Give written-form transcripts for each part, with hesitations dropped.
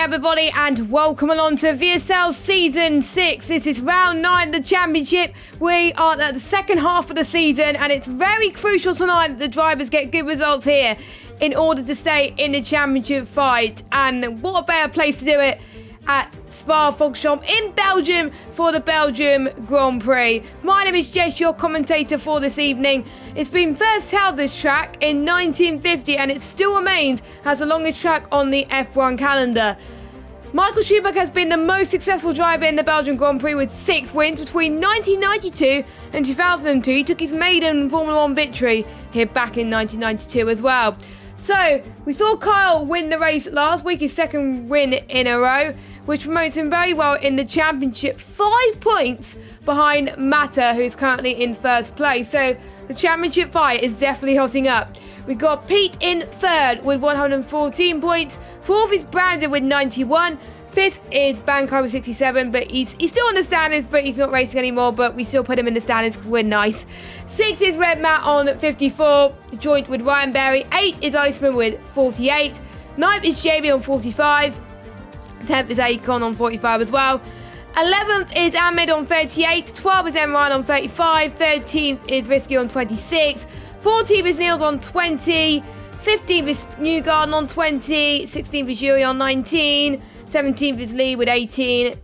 everybody, and welcome along to VSL Season 6. This is round 9 of the Championship. We are at the second half of the season, and it's very crucial tonight that the drivers get good results here in order to stay in the Championship fight. And what a better place to do it at Spa-Francorchamps in Belgium for the Belgium Grand Prix. My name is Jess, your commentator for this evening. It's been first held this track in 1950 and it still remains as the longest track on the F1 calendar. Michael Schumacher has been the most successful driver in the Belgian Grand Prix with 6 wins between 1992 and 2002. He took his maiden Formula 1 victory here back in 1992 as well. So, we saw Kyle win the race last week, his second win in a row, which promotes him very well in the championship, 5 points behind Mata, who's currently in first place. So the championship fight is definitely hotting up. We've got Pete in third with 114 points. Fourth is Brandon with 91. Fifth is Bankai with 67, but he's still in the standings, but he's not racing anymore, but we still put him in the standings because we're nice. Sixth is Red Matt on 54, joint with Ryan Berry. 8th is Iceman with 48. 9th is JB on 45. 10th is Akon on 45 as well. 11th is Ahmed on 38. 12th is Emran on 35. 13th is Risky on 26. 14th is Niels on 20. 15th is Newgarden on 20. 16th is Yuri on 19. 17th is Lee with 18.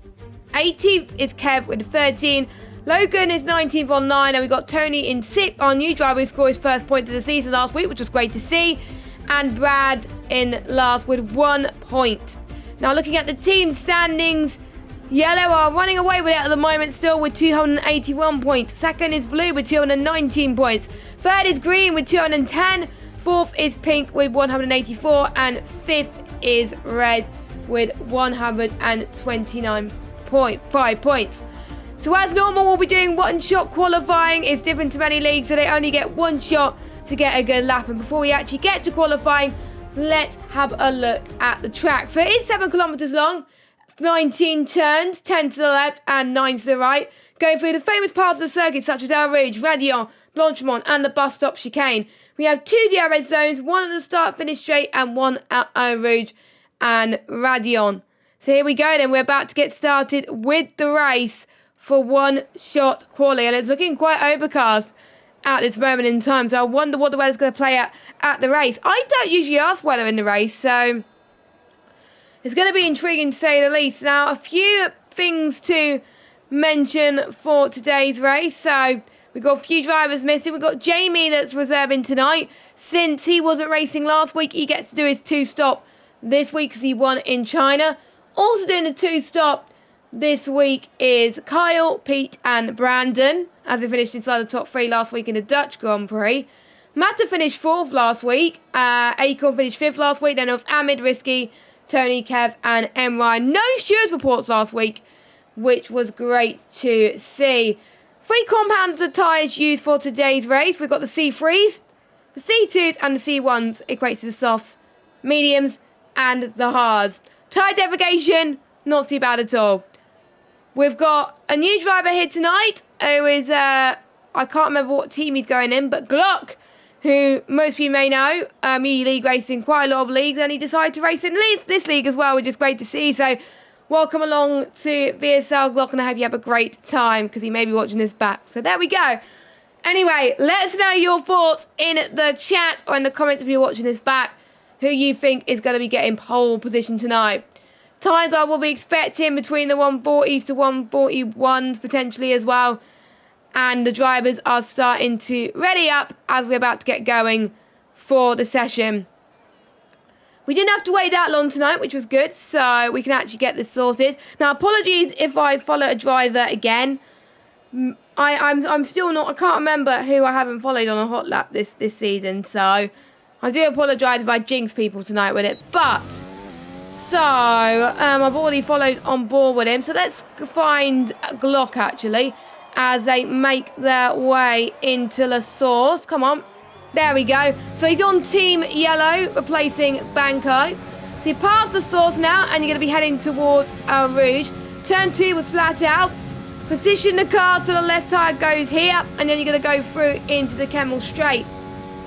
18th is Kev with 13. Logan is 19th on 9. And we got Tony in 6th, our new driver who scored his first point of the season last week, which was great to see. And Brad in last with 1 point. Now looking at the team standings, Yellow are running away with it at the moment still with 281 points. Second is Blue with 219 points. Third is Green with 210. Fourth is Pink with 184. And fifth is Red with 129.5 points. So as normal, we'll be doing one-shot qualifying. It's different to many leagues, so they only get 1 shot to get a good lap. And before we actually get to qualifying, let's have a look at the track. So it is 7 kilometers long, 19 turns, 10 to the left and 9 to the right, going through the famous parts of the circuit such as El Rouge, Radion, Blanchimont and the bus stop chicane. We have 2 DRS zones, 1 at the start finish straight and 1 at El Rouge and Radion. So here we go then, we're about to get started with the race for one-shot quali, and it's looking quite overcast at this moment in time, so I wonder what the weather's going to play at the race. I don't usually ask weather in the race, so it's going to be intriguing to say the least. Now, a few things to mention for today's race. So we've got a few drivers missing. We've got Jamie that's reserving tonight. Since he wasn't racing last week, he gets to do his 2-stop this week because he won in China. Also doing the 2-stop this week is Kyle, Pete and Brandon, as they finished inside the top 3 last week in the Dutch Grand Prix. Mata finished 4th last week. Akon finished 5th last week. Then it was Ahmed, Risky, Tony, Kev and Emrine. No stewards reports last week, which was great to see. 3 compound tyres used for today's race. We've got the C3s, the C2s and the C1s. Equates to the softs, mediums and the hards. Tyre degradation, not too bad at all. We've got a new driver here tonight who is, I can't remember what team he's going in, but Glock, who most of you may know, he league raced in quite a lot of leagues and he decided to race in this league as well, which is great to see. So welcome along to VSL Glock, and I hope you have a great time because he may be watching this back. So there we go. Anyway, let us know your thoughts in the chat or in the comments if you're watching this back, who you think is going to be getting pole position tonight. Times I will be expecting between the 140s to 141s potentially as well. And the drivers are starting to ready up as we're about to get going for the session. We didn't have to wait that long tonight, which was good, so we can actually get this sorted. Now, apologies if I follow a driver again. I'm still not, I can't remember who I haven't followed on a hot lap this season, so I do apologise if I jinx people tonight with it. But so, I've already followed on board with him. So let's find Glock, actually, as they make their way into the source. Come on. There we go. So he's on Team Yellow, replacing Bankai. So he passed the source now, and you're going to be heading towards El Rouge. Turn 2 was flat out. Position the car so the left tyre goes here, and then you're going to go through into the Kemmel Straight.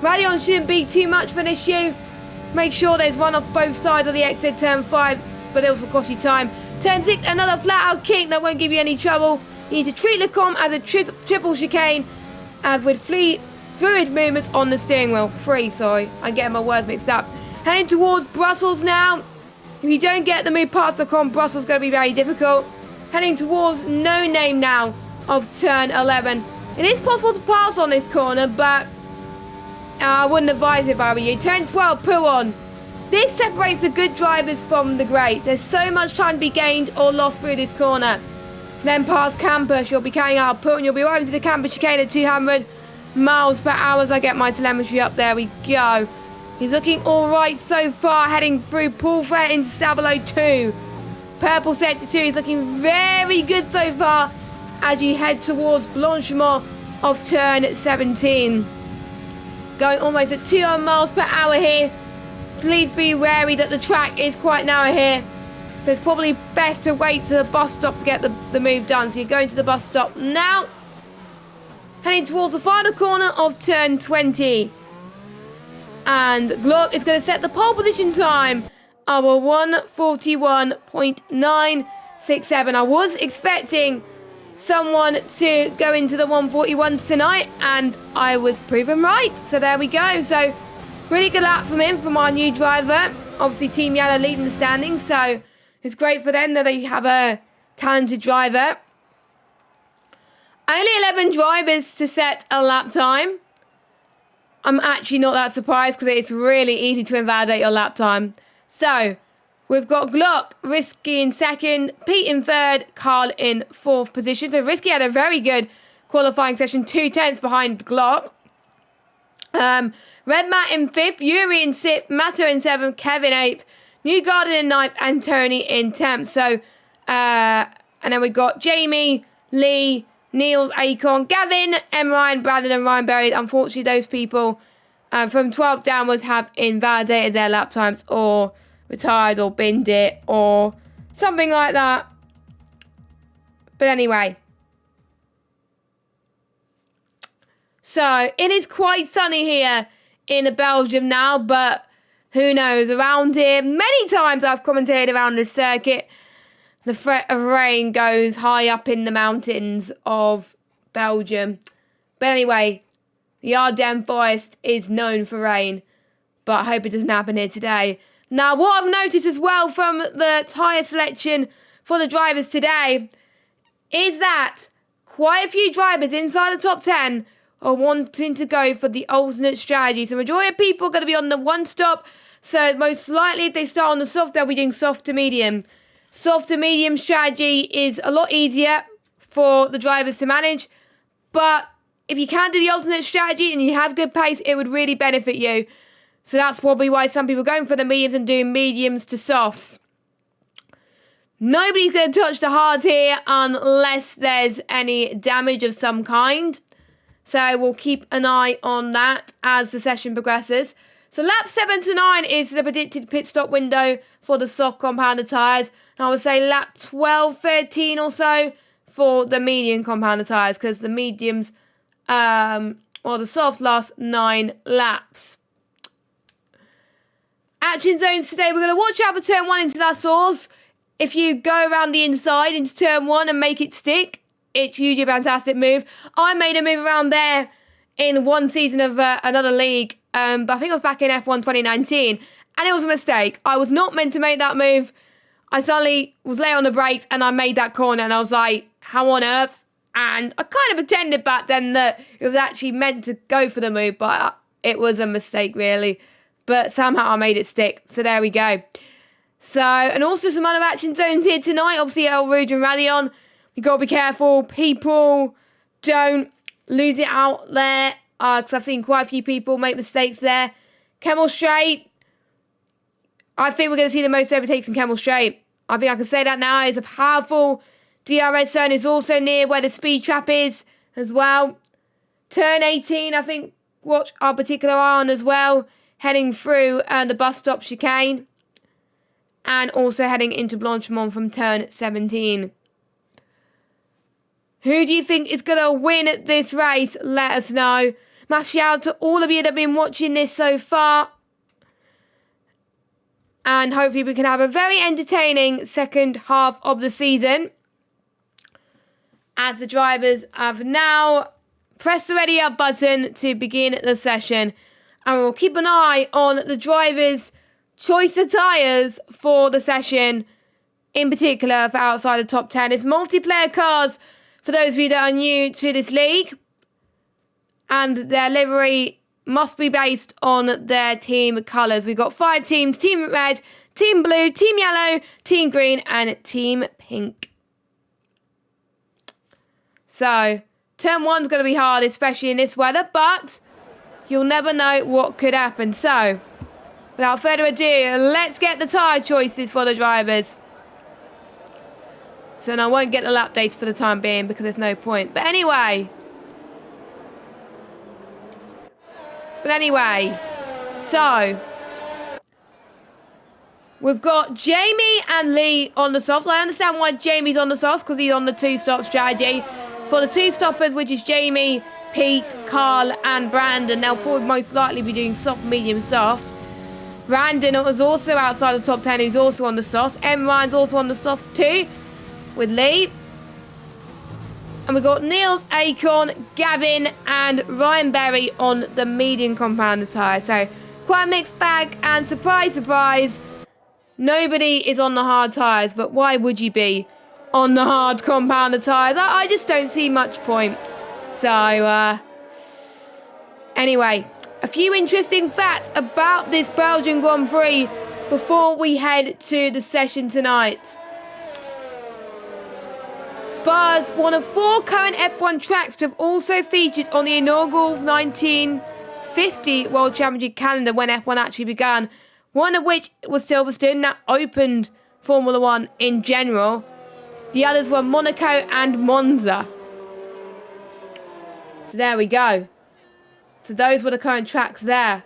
Radion shouldn't be too much of an issue. Make sure there's one off both sides of the exit turn 5 but it also cost you time. Turn 6, another flat-out kick that won't give you any trouble. You need to treat Lecombe as a triple chicane, as with fluid movements on the steering wheel. Sorry, I'm getting my words mixed up. Heading towards Brussels now. If you don't get the move past Lecombe, Brussels is going to be very difficult. Heading towards No Name now of turn 11. It is possible to pass on this corner, but I wouldn't advise it if I were you. Turn 12, Pouon. This separates the good drivers from the great. There's so much time to be gained or lost through this corner. Then past Campus, you'll be carrying out Pouon. You'll be arriving to the Campus chicane at 200 miles per hour as I get my telemetry up. There we go. He's looking all right so far, heading through Poulfret into Saboleau 2. Purple sector 2 is looking very good so far as you head towards Blanchimont of turn 17. Going almost at 200 miles per hour here. Please be wary that the track is quite narrow here. So it's probably best to wait to the bus stop to get the move done. So you're going to the bus stop now. Heading towards the final corner of turn 20. And Glock is going to set the pole position time of a 1:41.967. I was expecting someone to go into the 141 tonight, and I was proven right. So there we go. So really good lap from him, from our new driver. Obviously Team Yellow leading the standings, so it's great for them that they have a talented driver. Only 11 drivers to set a lap time. I'm actually not that surprised because it's really easy to invalidate your lap time. So, we've got Glock, Risky in second, Pete in third, Carl in fourth position. So, Risky had a very good qualifying session, 2/10 behind Glock. Red Matt in fifth, Yuri in sixth, Mato in seventh, Kevin eighth, New Garden in ninth, and Tony in 10th. So, and then we've got Jamie, Lee, Niels, Akon, Gavin, M. Ryan, Brandon, and Ryan Berry. Unfortunately, those people from 12 downwards have invalidated their lap times or retired or binned it or something like that. But anyway. So, it is quite sunny here in Belgium now, but who knows? Around here, many times I've commentated around this circuit. The threat of rain goes high up in the mountains of Belgium. But anyway, the Ardennes Forest is known for rain. But I hope it doesn't happen here today. Now, what I've noticed as well from the tyre selection for the drivers today is that quite a few drivers inside the top 10 are wanting to go for the alternate strategy. So, the majority of people are going to be on the one stop. So, most likely, if they start on the soft, they'll be doing soft to medium. Soft to medium strategy is a lot easier for the drivers to manage. But if you can do the alternate strategy and you have good pace, it would really benefit you. So that's probably why some people are going for the mediums and doing mediums to softs. Nobody's going to touch the hards here unless there's any damage of some kind. So we'll keep an eye on that as the session progresses. So lap 7 to 9 is the predicted pit stop window for the soft compounded tyres. And I would say lap 12, 13 or so for the medium compounded tyres, because the mediums or the soft last 9 laps. Action zones today. We're going to watch out for turn 1 into La Source. If you go around the inside into turn 1 and make it stick, it's usually a fantastic move. I made a move around there in one season of another league, but I think I was back in F1 2019, and it was a mistake. I was not meant to make that move. I suddenly was late on the brakes and I made that corner and I was like, how on earth? And I kind of pretended back then that it was actually meant to go for the move, but it was a mistake really. But somehow I made it stick. So there we go. So, and also some other action zones here tonight. Obviously, El Rouge and Rallion. You've got to be careful. People don't lose it out there. Because I've seen quite a few people make mistakes there. Kemmel Straight. I think we're going to see the most overtakes in Kemmel Straight. I think I can say that now. It's a powerful DRS zone. Is also near where the speed trap is as well. Turn 18, I think, watch our particular eye on as well. Heading through the bus stop chicane. And also heading into Blanchimont from turn 17. Who do you think is going to win this race? Let us know. Massive shout out to all of you that have been watching this so far. And hopefully we can have a very entertaining second half of the season. As the drivers have now pressed the ready up button to begin the session. And we'll keep an eye on the drivers' choice of tyres for the session. In particular for outside the top 10. It's multiplayer cars for those of you that are new to this league. And their livery must be based on their team colours. We've got 5 teams: Team Red, Team Blue, Team Yellow, Team Green and Team Pink. So, turn 1's going to be hard, especially in this weather, but you'll never know what could happen. So, without further ado, let's get the tyre choices for the drivers. So, I won't get the lap data for the time being because there's no point. But anyway, so we've got Jamie and Lee on the softs. I understand why Jamie's on the softs because he's on the 2-stop strategy. For the 2 stoppers, which is Jamie, Pete, Carl and Brandon, they'll probably most likely be doing soft, medium, soft. Brandon was also outside the top 10, who's also on the softs. Ryan's also on the soft too, with Lee. And we've got Niels, Acorn, Gavin and Ryan Berry on the medium compounder tyre. So, quite a mixed bag. And surprise, surprise, nobody is on the hard tyres. But why would you be on the hard compounder tyres? I just don't see much point. So, anyway, a few interesting facts about this Belgian Grand Prix before we head to the session tonight. Spa is one of 4 current F1 tracks to have also featured on the inaugural 1950 World Championship calendar when F1 actually began, one of which was Silverstone that opened Formula 1 in general. The others were Monaco and Monza. So there we go. So those were the current tracks there.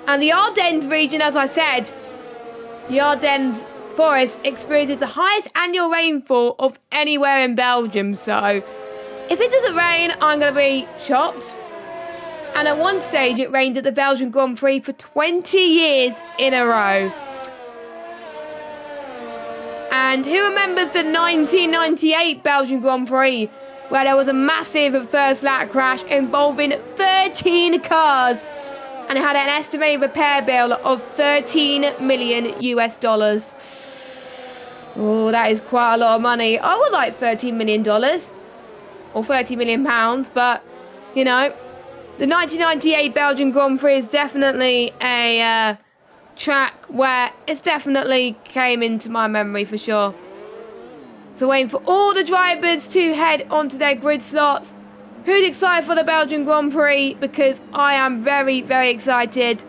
And the Ardennes region, as I said, the Ardennes Forest experiences the highest annual rainfall of anywhere in Belgium. So if it doesn't rain, I'm going to be shocked. And at one stage, it rained at the Belgian Grand Prix for 20 years in a row. And who remembers the 1998 Belgian Grand Prix, where there was a massive first lap crash involving 13 cars, and it had an estimated repair bill of $13 million US. Oh, that is quite a lot of money. I would like $13 million or £30 million, but you know, the 1998 Belgian Grand Prix is definitely a track where it's definitely came into my memory for sure. So waiting for all the drivers to head onto their grid slots. Who's excited for the Belgian Grand Prix? Because I am very, very excited.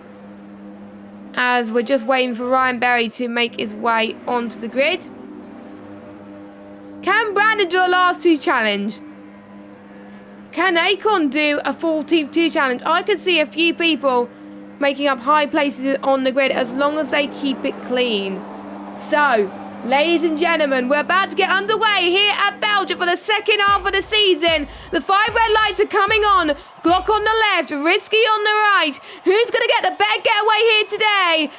As we're just waiting for Ryan Berry to make his way onto the grid. Can Brandon do a last 2 challenge? Can Acorn do a full Team 2 challenge? I could see a few people making up high places on the grid as long as they keep it clean. So, ladies and gentlemen, we're about to get underway here at Belgium for the second half of the season. The 5 red lights are coming on. Glock on the left, Risky on the right. Who's going to get the better getaway here today?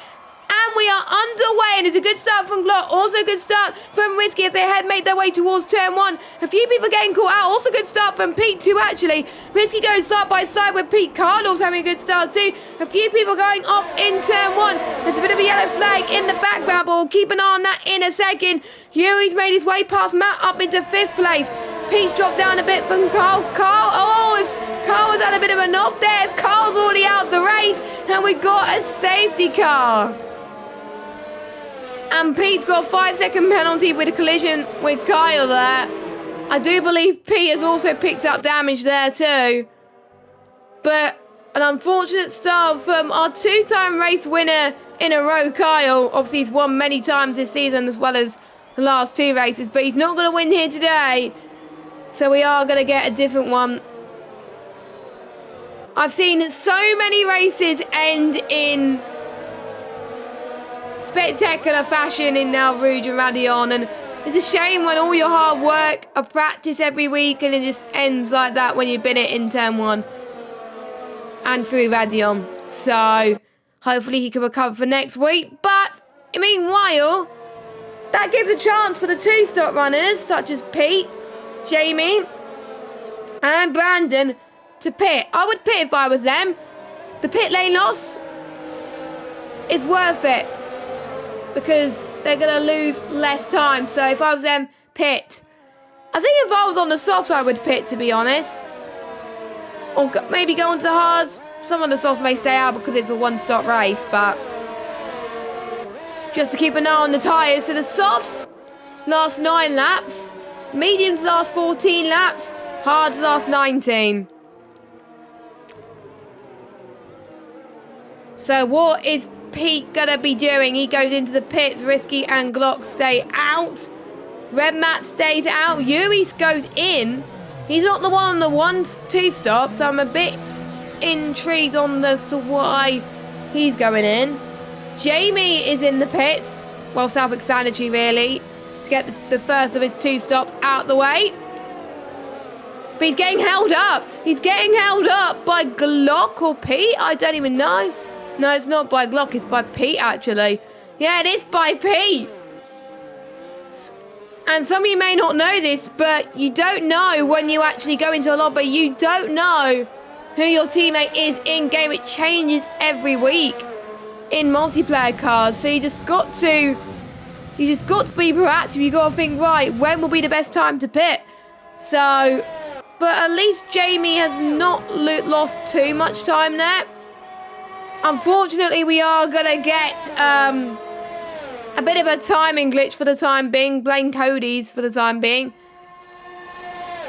And we are underway, and it's a good start from Glock. Also a good start from Risky as they make their way towards turn 1. A few people getting caught out. Also good start from Pete too, actually. Risky going side by side with Pete. Carlos having a good start too. A few people going off in turn 1. There's a bit of a yellow flag in the background, but we'll keep an eye on that in a second. Yuri's made his way past Matt up into 5th place. Pete's dropped down a bit from Carl. Carl has had a bit of a knock there as Carl's already out the race. And we've got a safety car. And Pete's got a 5-second penalty with a collision with Kyle there. I do believe Pete has also picked up damage there too. But an unfortunate start from our 2-time race winner in a row, Kyle. Obviously, he's won many times this season as well as the last 2 races. But he's not going to win here today. So we are going to get a different one. I've seen so many races end in spectacular fashion in Now Rouge and Radion, and it's a shame when all your hard work of practice every week and it just ends like that when you bin it in turn 1 and through Radion. So hopefully he can recover for next week. But meanwhile, that gives a chance for the 2-stop runners, such as Pete, Jamie, and Brandon, to pit. I would pit if I was them. The pit lane loss is worth it because they're going to lose less time. So if I was them, pit. I think if I was on the softs, I would pit, to be honest. Or maybe go on to the hards. Some of the softs may stay out because it's a one-stop race, but just to keep an eye on the tyres. So the softs last 9 laps. Mediums last 14 laps. Hards last 19. So what is Pete going to be doing? He goes into the pits. Risky and Glock stay out. Red Matt stays out. Yuri goes in. He's not the one on the 1-2 stop, so I'm a bit intrigued on as to why he's going in. Jamie is in the pits. Well, self-explanatory, really, to get the first of his 2 stops out the way. But he's getting held up. He's getting held up by Glock or Pete. I don't even know. No, it's not by Glock. It's by Pete, actually. Yeah, it is by Pete. And some of you may not know this, but you don't know when you actually go into a lobby. You don't know who your teammate is in-game. It changes every week in multiplayer cars. So you just got to be proactive. You got to think, right, when will be the best time to pit? So, but at least Jamie has not lost too much time there. Unfortunately, we are going to get a bit of a timing glitch for the time being. Blame Cody's for the time being.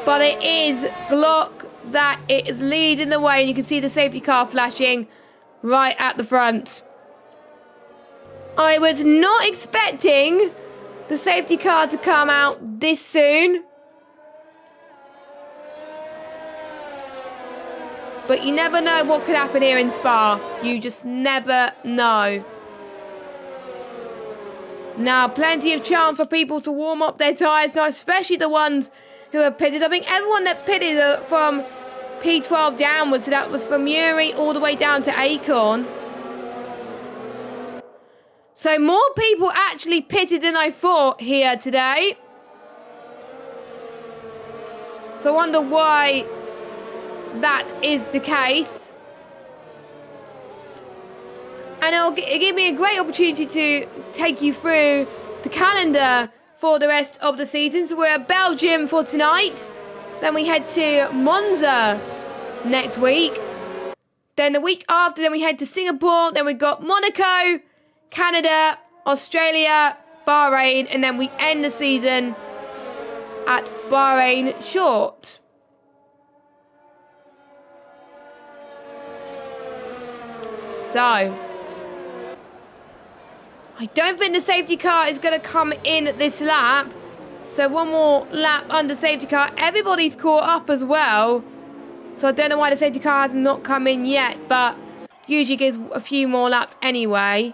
But it is Glock that is leading the way. And you can see the safety car flashing right at the front. I was not expecting the safety car to come out this soon. But you never know what could happen here in Spa. You just never know. Now, plenty of chance for people to warm up their tyres now, especially the ones who are pitted. I think everyone that pitted from P12 downwards, so that was from Yuri all the way down to Acorn. So more people actually pitted than I thought here today. So I wonder why that is the case. And it'll give me a great opportunity to take you through the calendar for the rest of the season. So we're at Belgium for tonight. Then we head to Monza next week. Then the week after, then we head to Singapore. Then we've got Monaco, Canada, Australia, Bahrain. And then we end the season at Bahrain Short. So, I don't think the safety car is going to come in this lap. So one more lap under safety car. Everybody's caught up as well. So I don't know why the safety car has not come in yet. But usually gives a few more laps anyway.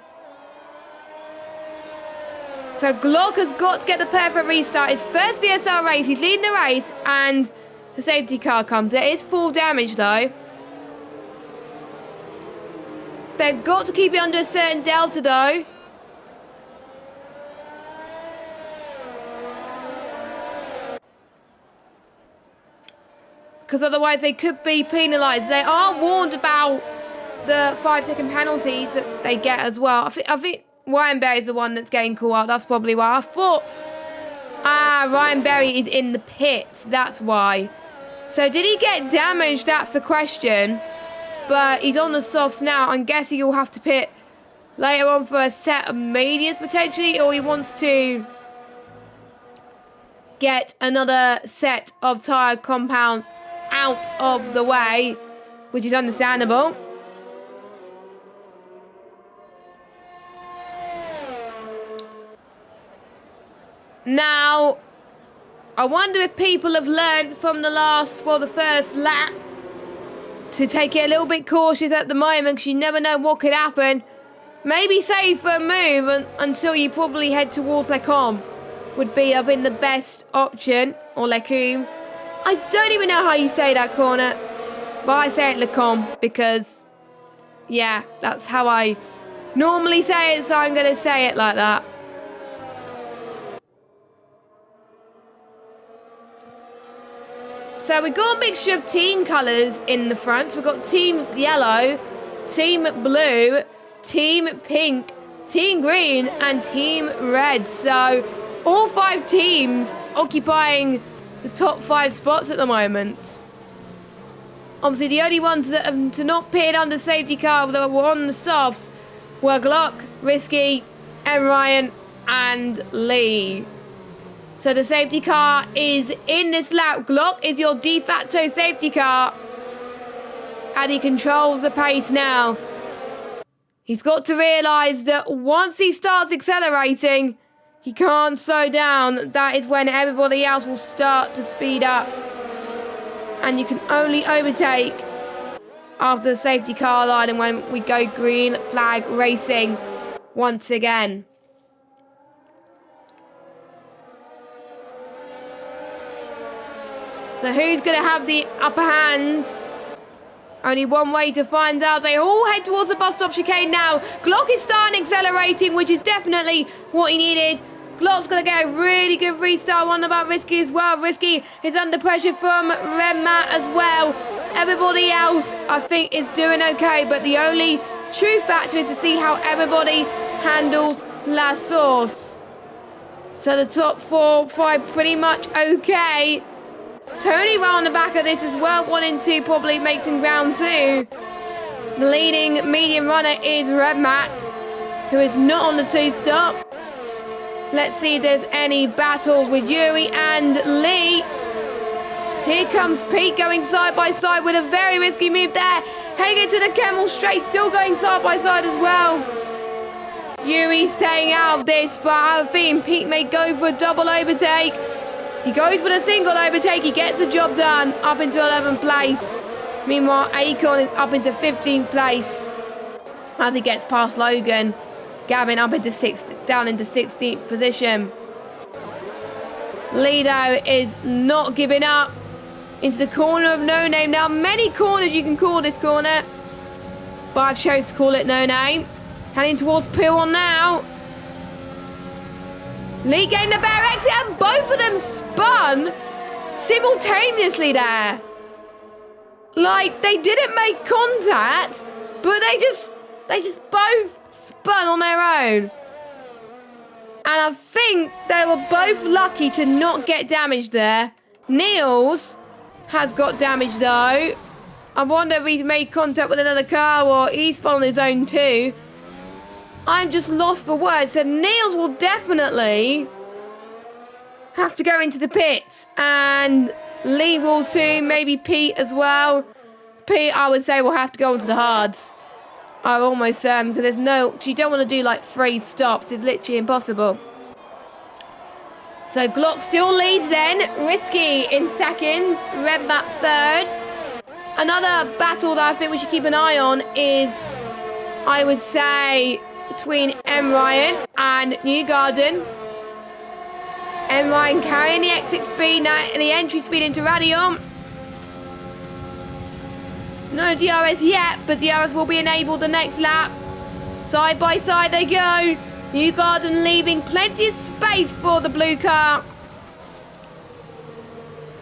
So Glock has got to get the perfect restart. His first VSL race. He's leading the race. And the safety car comes. It is full damage though. They've got to keep it under a certain delta though. Because otherwise they could be penalised. They are warned about the 5-second penalties that they get as well. I think Ryan Berry's the one that's getting called out. That's probably why. I thought, Ryan Berry is in the pits. That's why. So did he get damaged? That's the question. But he's on the softs now. I'm guessing he'll have to pit later on for a set of mediums potentially. Or he wants to get another set of tyre compounds out of the way. Which is understandable. Now, I wonder if people have learned from the first lap to take it a little bit cautious at the moment because you never know what could happen. Maybe save for a move until you probably head towards Lecombe would be up in the best option. Or Lecombe. I don't even know how you say that corner. But I say it Lecombe because Yeah, that's how I normally say it, so I'm going to say it like that. So we've got a mixture of team colours in the front. We've got Team Yellow, Team Blue, Team Pink, Team Green and Team Red. So all 5 teams occupying the top 5 spots at the moment. Obviously the only ones that have not appeared under safety car that were on the softs were Glock, Risky, M. Ryan and Lee. So the safety car is in this lap. Glock is your de facto safety car. And he controls the pace now. He's got to realise that once he starts accelerating, he can't slow down. That is when everybody else will start to speed up. And you can only overtake after the safety car line and when we go green flag racing once again. So who's going to have the upper hand? Only one way to find out. They all head towards the bus stop chicane now. Glock is starting accelerating, which is definitely what he needed. Glock's going to get a really good restart. One about Risky as well. Risky is under pressure from Red Matt as well. Everybody else, I think, is doing okay. But the only true factor is to see how everybody handles La Source. So the top 4, 5 pretty much okay. Tony round the back of this as well, wanting to probably make some ground too. The leading medium runner is Red Matt, who is not on the 2-stop. Let's see if there's any battles with Yuri and Lee. Here comes Pete going side by side with a very risky move there. Heading into the Camel straight, still going side by side as well. Yuri staying out of this, but I have a feeling Pete may go for a double overtake. He goes for the single overtake. He gets the job done up into 11th place. Meanwhile, Akon is up into 15th place as he gets past Logan. Gavin up into down into 16th position. Lido is not giving up into the corner of No Name. Now, many corners you can call this corner, but I've chosen to call it No Name. Heading towards Pill now. Lee getting the bear exit and both of them spun simultaneously there. Like, they didn't make contact, but they just both spun on their own. And I think they were both lucky to not get damaged there. Niels has got damaged though. I wonder if he's made contact with another car or he spun on his own too. I'm just lost for words. So Niels will definitely have to go into the pits. And Lee will too. Maybe Pete as well. Pete, I would say, will have to go into the hards. I'm almost certain because there's no... You don't want to do like 3 stops. It's literally impossible. So Glock still leads then. Risky in second. Red Matt third. Another battle that I think we should keep an eye on is, I would say, between M. Ryan and Newgarden. M. Ryan carrying the exit speed, now the entry speed into Radium. No DRS yet, but DRS will be enabled the next lap. Side by side they go. Newgarden leaving plenty of space for the blue car.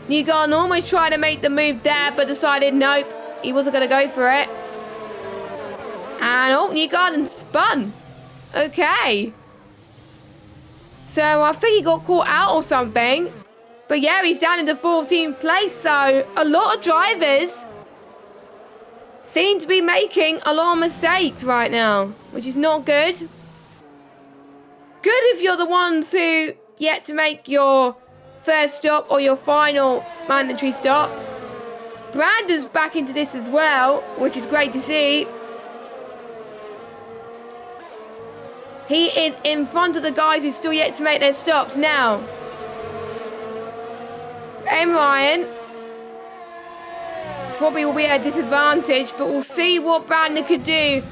Newgarden almost tried to make the move there, but decided nope, he wasn't going to go for it. And oh, Newgarden spun. Okay. So I think he got caught out or something. But yeah, he's down into 14th place. So a lot of drivers seem to be making a lot of mistakes right now, which is not good. Good if you're the ones who yet to make your first stop or your final mandatory stop. Brandon's back into this as well, which is great to see. He is in front of the guys who still yet to make their stops now. M. Ryan probably will be at a disadvantage, but we'll see what Brandon could do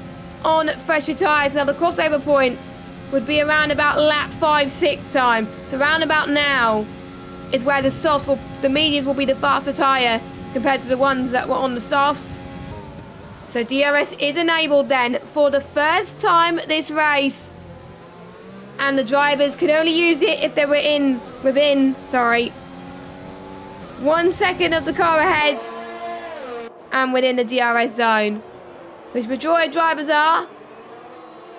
on fresher tyres. Now the crossover point would be around about lap 5-6 time. So around about now is where the softs will, the mediums will be the faster tyre compared to the ones that were on the softs. So DRS is enabled then for the first time this race. And the drivers could only use it if they were within 1 second of the car ahead and within the DRS zone, which majority of drivers are.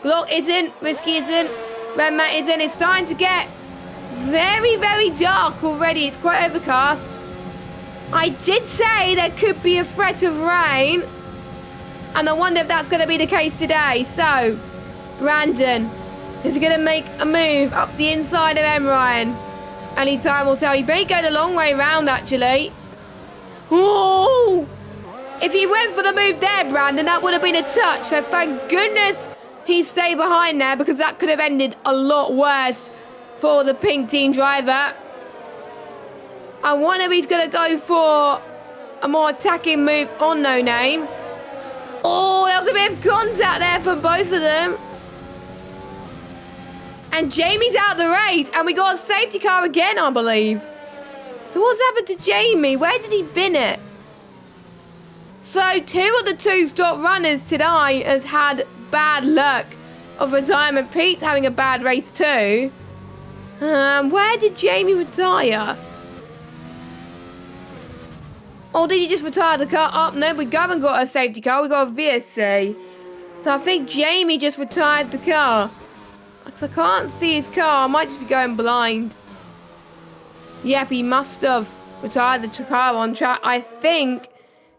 Glock isn't, Risky isn't, Red Matt isn't. It's starting to get very, very dark already. It's quite overcast. I did say there could be a threat of rain, and I wonder if that's going to be the case today. So, Brandon is going to make a move up the inside of Emryan. Any time will tell. He may go the long way round, actually. Oh! If he went for the move there, Brandon, that would have been a touch. So thank goodness he stayed behind there, because that could have ended a lot worse for the pink team driver. I wonder if he's going to go for a more attacking move on No Name. Oh, there was a bit of contact there for both of them. And Jamie's out of the race, and we got a safety car again, I believe. So what's happened to Jamie? Where did he bin it? So 2 of the 2 stop runners today has had bad luck of retirement. Pete's having a bad race too. Where did Jamie retire? Or did he just retire the car? Oh, no, we haven't got a safety car. We got a VSC. So I think Jamie just retired the car. Because I can't see his car. I might just be going blind. Yep, he must have retired the car on track. I think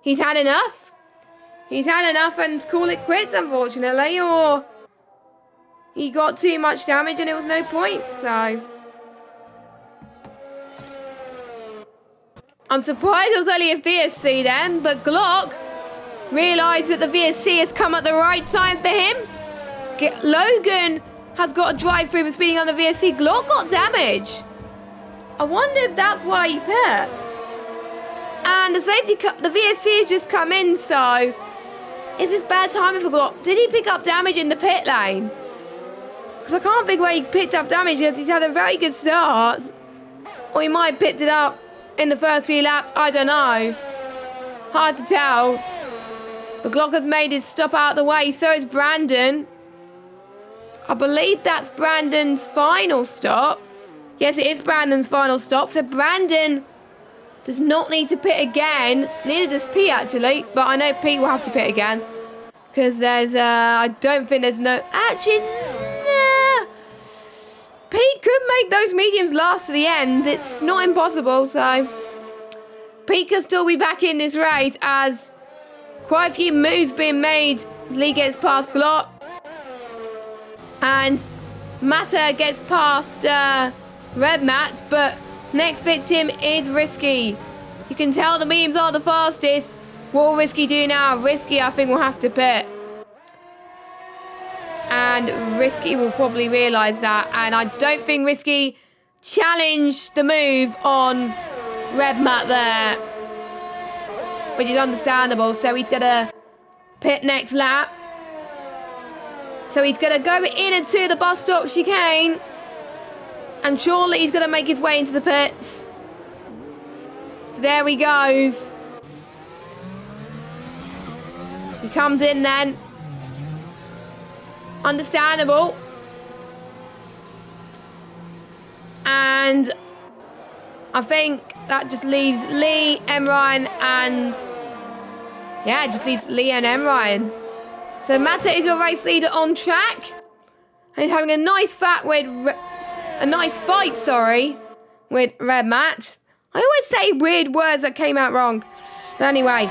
he's had enough. He's had enough and call it quits, unfortunately. Or he got too much damage and it was no point. So I'm surprised it was only a VSC then. But Glock realised that the VSC has come at the right time for him. Logan has got a drive through for speeding on the VSC. Glock got damage. I wonder if that's why he pit. And the the VSC has just come in, so is this bad timing for Glock? Did he pick up damage in the pit lane? Because I can't think where he picked up damage, because he's had a very good start. Or he might have picked it up in the first few laps, I don't know. Hard to tell. But Glock has made his stop out of the way, so is Brandon. I believe that's Brandon's final stop. Yes, it is Brandon's final stop. So Brandon does not need to pit again. Neither does Pete, actually. But I know Pete will have to pit again. Because there's, I don't think there's no... Actually, nah. Pete could make those mediums last to the end. It's not impossible, so... Pete can still be back in this race as quite a few moves being made as Lee gets past Glock. And Matter gets past Red Matt, but next victim is Risky. You can tell the memes are the fastest. What will Risky do now? Risky, I think, will have to pit. And Risky will probably realise that. And I don't think Risky challenged the move on Red Matt there, which is understandable. So he's going to pit next lap. So he's going to go in into the bus stop chicane. And surely he's going to make his way into the pits. So there he goes. He comes in then. Understandable. And I think that just leaves Lee, Emryan, and... yeah, it just leaves Lee and Emryan. So Matter is your race leader on track. And he's having a nice fight with Red Matt. I always say weird words that came out wrong. But anyway.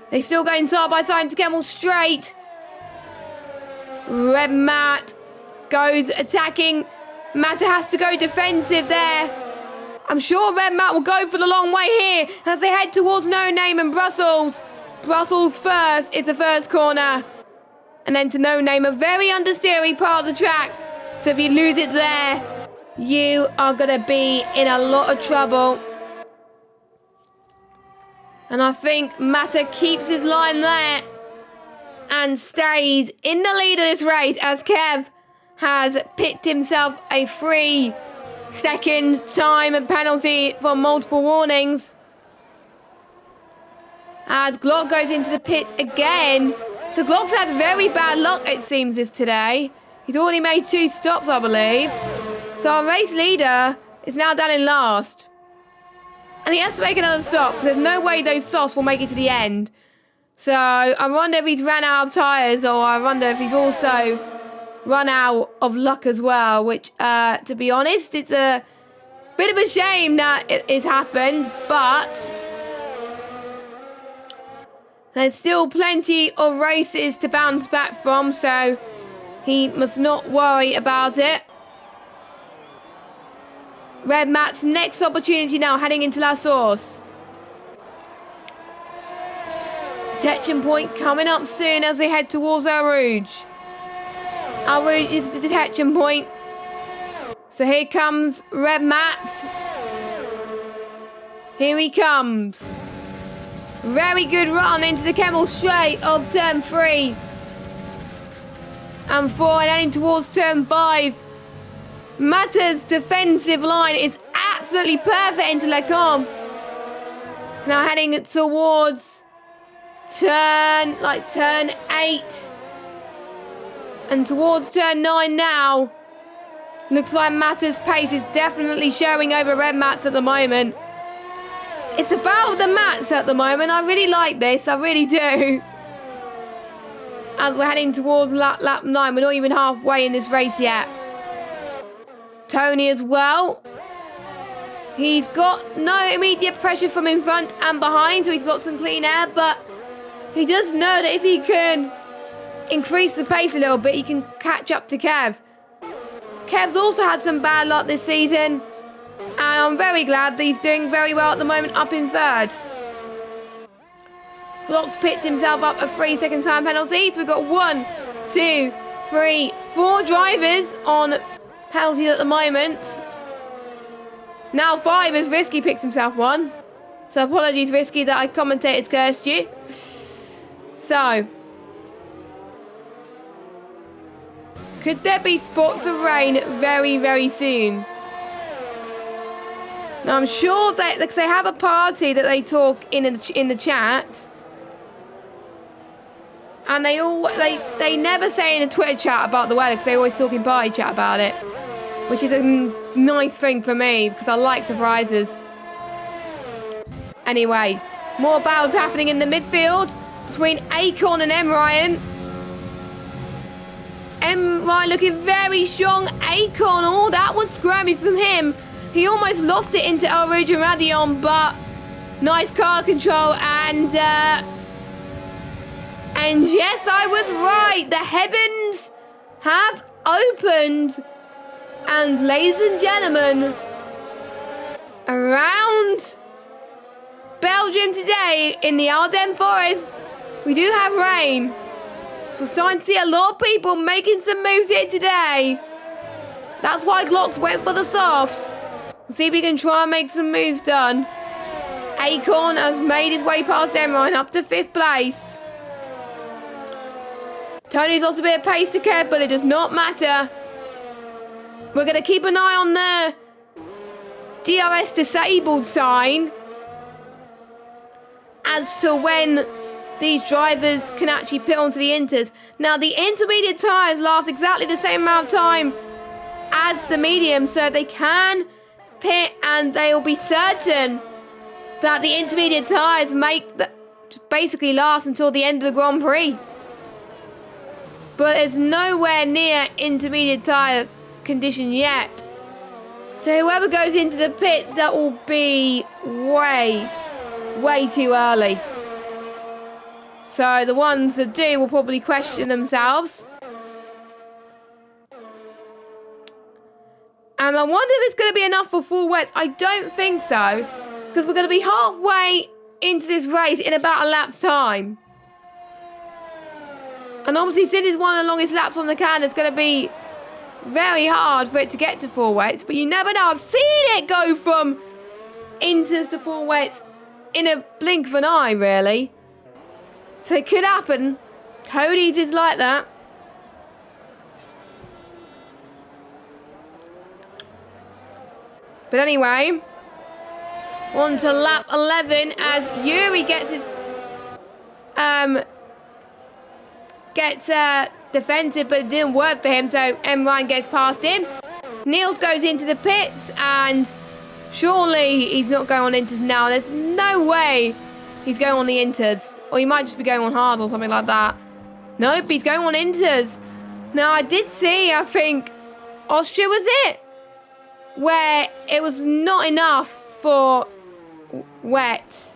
They're still going side by side to Kemmel straight. Red Matt goes attacking. Matter has to go defensive there. I'm sure Red Matt will go for the long way here as they head towards No Name and Brussels. Brussels first is the first corner. And then to No Name, a very understeery part of the track. So if you lose it there, you are going to be in a lot of trouble. And I think Matter keeps his line there and stays in the lead of this race as Kev has picked himself a 3-second time penalty for multiple warnings. as Glock goes into the pit again. So Glock's had very bad luck, it seems, today. He's already made 2 stops, I believe. So our race leader is now down in last. And he has to make another stop, because there's no way those softs will make it to the end. So I wonder if he's ran out of tyres, or I wonder if he's also run out of luck as well, which, to be honest, it's a bit of a shame that it has happened, but there's still plenty of races to bounce back from, so he must not worry about it. Red Matt's next opportunity now, heading into La Source. Detection point coming up soon as they head towards Eau Rouge. Eau Rouge is the detection point. So here comes Red Matt. Here he comes. Very good run into the Kemmel straight of turn 3. And 4 and heading towards turn 5. Matta's defensive line is absolutely perfect into Lecombe. Now heading towards turn 8. And towards turn 9 now. Looks like Matta's pace is definitely showing over Red Matt's at the moment. It's the battle of the mats at the moment. I really like this. I really do. As we're heading towards lap 9. We're not even halfway in this race yet. Tony as well. He's got no immediate pressure from in front and behind, so he's got some clean air, but he does know that if he can increase the pace a little bit, he can catch up to Kev. Kev's also had some bad luck this season, and I'm very glad that he's doing very well at the moment, up in 3rd. Glock's picked himself up a 3-second time penalty, so we've got 1, 2, 3, 4 drivers on penalties at the moment. Now 5 as Risky picks himself one. So apologies, Risky, that I commentator's cursed you. So, could there be spots of rain very, very soon? Now I'm sure that because they have a party that they talk in the chat, and they never say in a Twitter chat about the weather because they always talk in party chat about it, which is a nice thing for me because I like surprises. Anyway, more battles happening in the midfield between Acorn and M. Ryan. M. Ryan looking very strong. Acorn, oh, that was scrummy from him. He almost lost it into Eau Rouge and Radion, but nice car control and yes, I was right. The heavens have opened. And ladies and gentlemen, around Belgium today in the Ardennes Forest, we do have rain. So we're starting to see a lot of people making some moves here today. That's why Glocks went for the softs. Let's see if we can try and make some moves done. Acorn has made his way past Emrine up to 5th place. Tony's lost a bit of pace to Kev, but it does not matter. We're going to keep an eye on the DRS disabled sign as to when these drivers can actually pit onto the inters. Now, the intermediate tyres last exactly the same amount of time as the medium, so they can pit and they will be certain that the intermediate tyres basically last until the end of the Grand Prix. But it's nowhere near intermediate tyre condition yet. So whoever goes into the pits, that will be way too early. So the ones that do will probably question themselves. And I wonder if it's going to be enough for full wets. I don't think so, because we're going to be halfway into this race in about a lap's time. And obviously, since it's one of the longest laps on the can, it's going to be very hard for it to get to full wets. But you never know. I've seen it go from inters to full wets in a blink of an eye, really. So it could happen. Cody's is like that. But anyway, on to lap 11 as Yuri gets his gets defensive, but it didn't work for him, so M. Ryan gets past him. Niels goes into the pits, and surely he's not going on inters now. There's no way he's going on the inters. Or he might just be going on hard or something like that. Nope, he's going on inters. Now, I did see, I think, Austria was it? Where it was not enough for wet.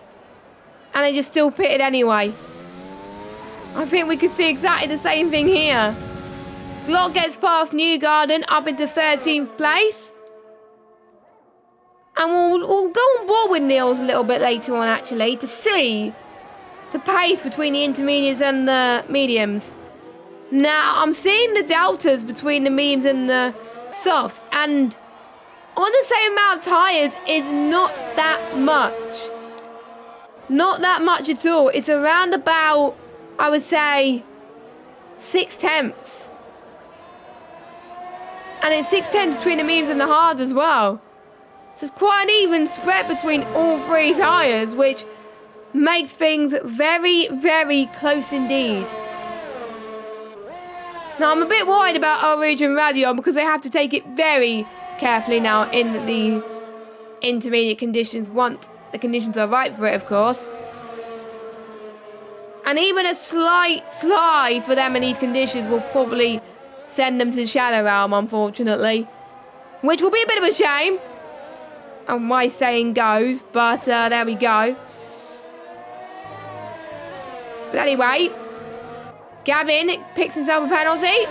And they just still pitted anyway. I think we could see exactly the same thing here. Glock gets past Newgarden up into 13th place. And we'll go on board with Niels a little bit later on, actually, to see the pace between the intermediates and the mediums. Now, I'm seeing the deltas between the mediums and the softs, and on the same amount of tyres is not that much. Not that much at all. It's around about, I would say, 6/10. And it's 6/10 between the mediums and the hards as well. So it's quite an even spread between all three tyres, which makes things very, very close indeed. Now, I'm a bit worried about our region Radion because they have to take it very carefully now in the intermediate conditions, once the conditions are right for it, of course. And even a slight slide for them in these conditions will probably send them to the Shadow Realm, unfortunately. Which will be a bit of a shame, and my saying goes, but there we go. But anyway, Gavin picks himself a penalty.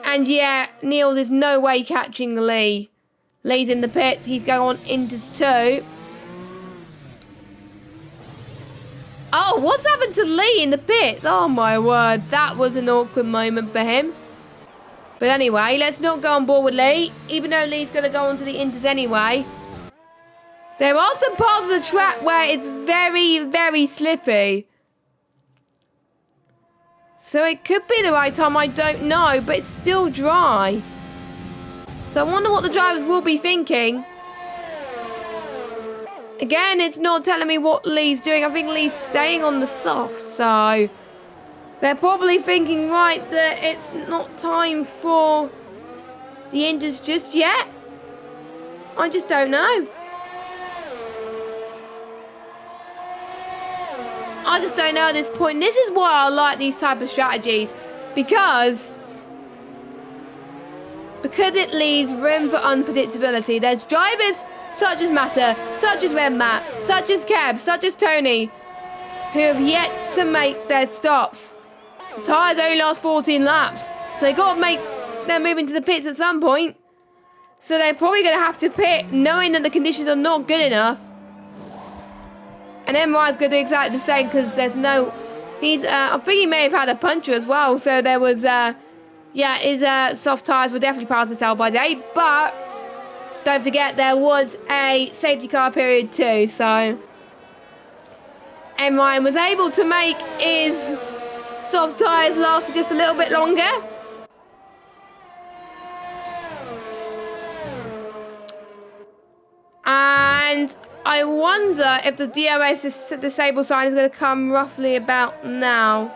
And yeah, Niels is no way catching Lee. Lee's in the pits. He's going on into 2. Oh, what's happened to Lee in the pits? Oh my word, that was an awkward moment for him. But anyway, let's not go on board with Lee, even though Lee's going to go onto the inters anyway. There are some parts of the track where it's very, very slippy. So it could be the right time, I don't know, but it's still dry. So I wonder what the drivers will be thinking. Again, it's not telling me what Lee's doing. I think Lee's staying on the soft, so they're probably thinking, right, that it's not time for the inters just yet. I just don't know. I just don't know at this point. This is why I like these type of strategies, because it leaves room for unpredictability. There's drivers such as Matter, such as Red Matt, such as Kev, such as Tony, who have yet to make their stops. The tyres only last 14 laps, so they got to make their move into the pits at some point. So they're probably going to have to pit, knowing that the conditions are not good enough. And then Ryan's going to do exactly the same, because there's no... I think he may have had a puncture as well, so there was... his soft tyres were definitely past the sell by date, but don't forget there was a safety car period too, so M. Ryan was able to make his soft tyres last for just a little bit longer. And I wonder if the DRS disable sign is going to come roughly about now.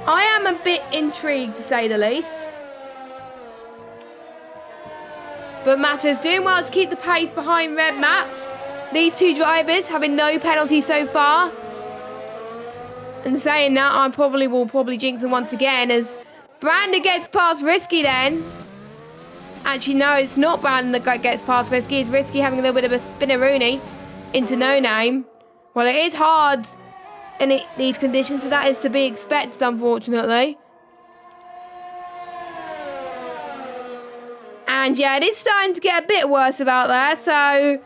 I am a bit intrigued, to say the least. But Matter is doing well to keep the pace behind Red Matt. These two drivers having no penalties so far. And saying that, I will probably jinx them once again, as Brandon gets past Risky then. Actually, no, it's not Brandon that gets past Risky. It's Risky having a little bit of a spinneroonie into No Name. Well, it is hard in these conditions, so that is to be expected, unfortunately. And yeah, it is starting to get a bit worse about there, so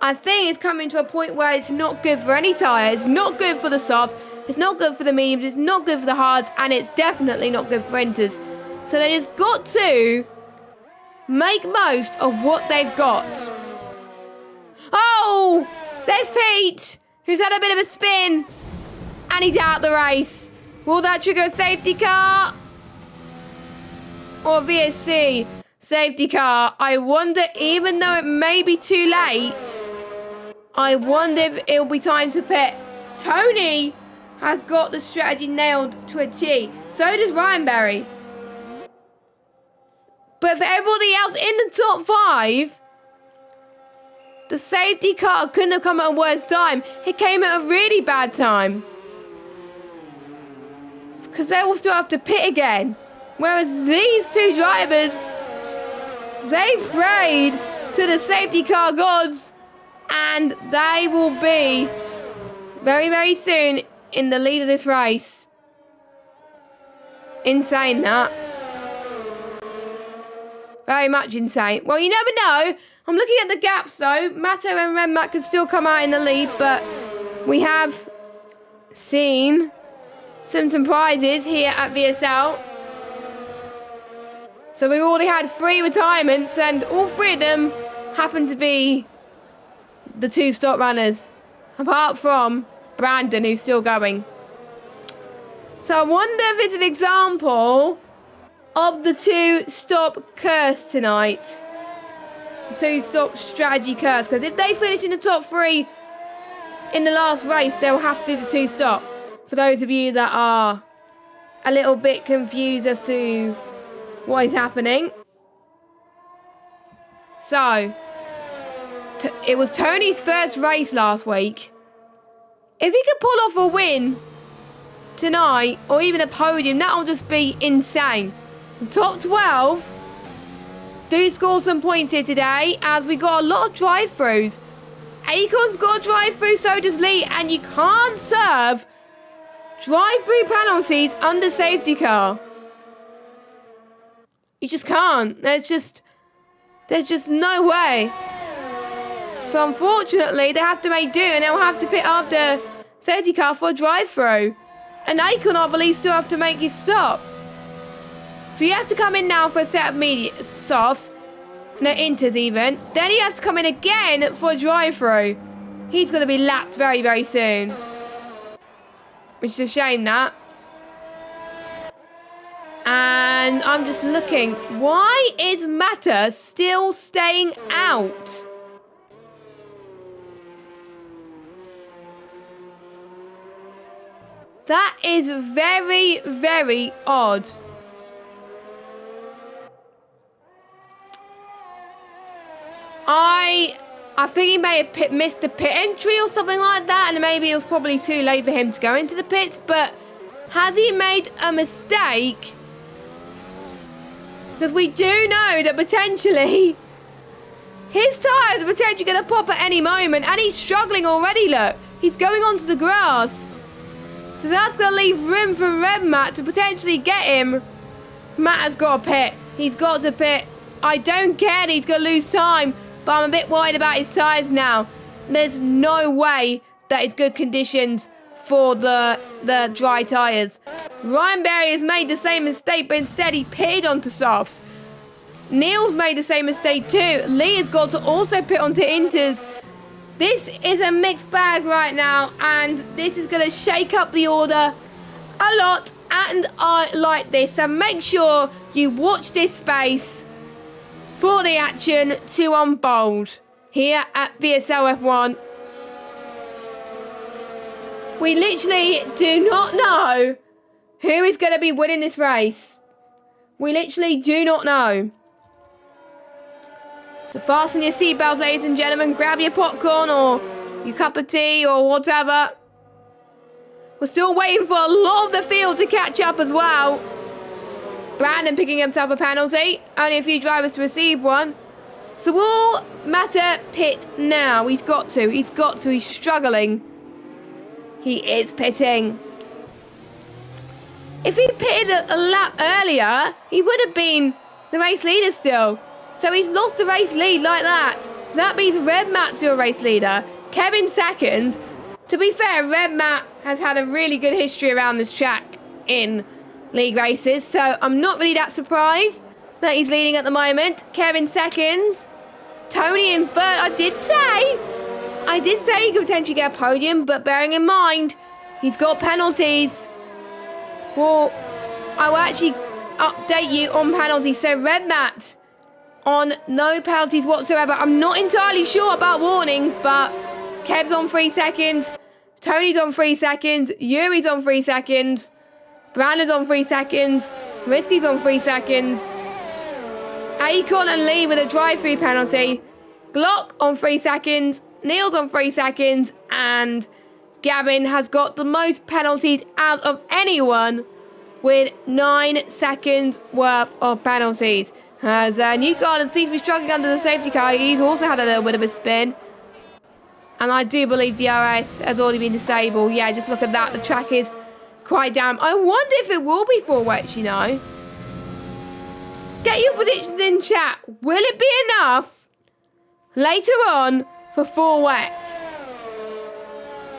I think it's coming to a point where it's not good for any tyres. It's not good for the softs, it's not good for the mediums, it's not good for the hards, and it's definitely not good for inters. So they just got to make most of what they've got. Oh! There's Pete, who's had a bit of a spin. And he's out the race. Will that trigger a safety car? Or VSC? Safety car. I wonder, even though it may be too late, I wonder if it'll be time to pit. Tony has got the strategy nailed to a T. So does Ryan Berry. But for everybody else in the top 5, the safety car couldn't have come at a worse time. It came at a really bad time. Because they will still have to pit again. Whereas these two drivers, they prayed to the safety car gods. And they will be very, very soon in the lead of this race. Insane, that. Very much insane. Well, you never know. I'm looking at the gaps, though. Matto and Renmat could still come out in the lead, but we have seen some surprises here at VSL. So we've already had 3 retirements, and all 3 of them happen to be the 2 stop runners, apart from Brandon, who's still going. So I wonder if it's an example of the 2 stop curse tonight. 2 stop strategy curse. Because if they finish in the top 3 in the last race, they'll have to do the 2 stop. For those of you that are a little bit confused as to what is happening. So, it was Tony's first race last week. If he could pull off a win tonight, or even a podium, that'll just be insane. The top 12 do score some points here today, as we got a lot of drive-throughs. Akon's got a drive-through, so does Lee, and you can't serve drive-through penalties under safety car. You just can't. There's just no way. So unfortunately, they have to make do, and they'll have to pit after safety car for a drive-through. And Akon, I believe, still have to make his stop. So he has to come in now for a set of softs. No, inters even. Then he has to come in again for a drive-through. He's going to be lapped very, very soon. Which is a shame, that. And I'm just looking. Why is Mata still staying out? That is very, very odd. I think he may have missed the pit entry or something like that, and maybe it was probably too late for him to go into the pits, but has he made a mistake? Because we do know that potentially his tyres are potentially going to pop at any moment, and he's struggling already, look. He's going onto the grass. So that's going to leave room for Red Matt to potentially get him. Matt has got to pit. He's got to pit. I don't care that he's going to lose time, but I'm a bit worried about his tyres now. There's no way that it's good conditions for the dry tyres. Ryan Berry has made the same mistake, but instead he pitted onto softs. Neil's made the same mistake too. Lee has got to also pit onto inters. This is a mixed bag right now, and this is going to shake up the order a lot, and I like this. So make sure you watch this space for the action to unfold here at VSL F1. We literally do not know who is going to be winning this race. We literally do not know. So fasten your seatbelts, ladies and gentlemen. Grab your popcorn or your cup of tea or whatever. We're still waiting for a lot of the field to catch up as well. Brandon picking himself a penalty. Only a few drivers to receive one. So will Mata pit now? He's got to. He's got to. He's struggling. He is pitting. If he pitted a lap earlier, he would have been the race leader still. So he's lost the race lead like that. So that means Red Matt's your race leader. Kevin second. To be fair, Red Matt has had a really good history around this track in league races. So I'm not really that surprised that he's leading at the moment. Kevin second. Tony in third. I did say he could potentially get a podium, but bearing in mind, he's got penalties. Well, I will actually update you on penalties. So Red Matt on no penalties whatsoever. I'm not entirely sure about warning, but Kev's on 3 seconds. Tony's on 3 seconds. Yuri's on 3 seconds. Brandon's on 3 seconds. Risky's on 3 seconds. Akon and Lee with a drive-through penalty. Glock on 3 seconds. Neil's on 3 seconds. And Gavin has got the most penalties out of anyone with 9 seconds worth of penalties. As New Garden seems to be struggling under the safety car. He's also had a little bit of a spin. And I do believe DRS has already been disabled. Yeah, just look at that. The track is quite damp. I wonder if it will be 4 wets, you know. Get your predictions in chat. Will it be enough later on for 4 wets?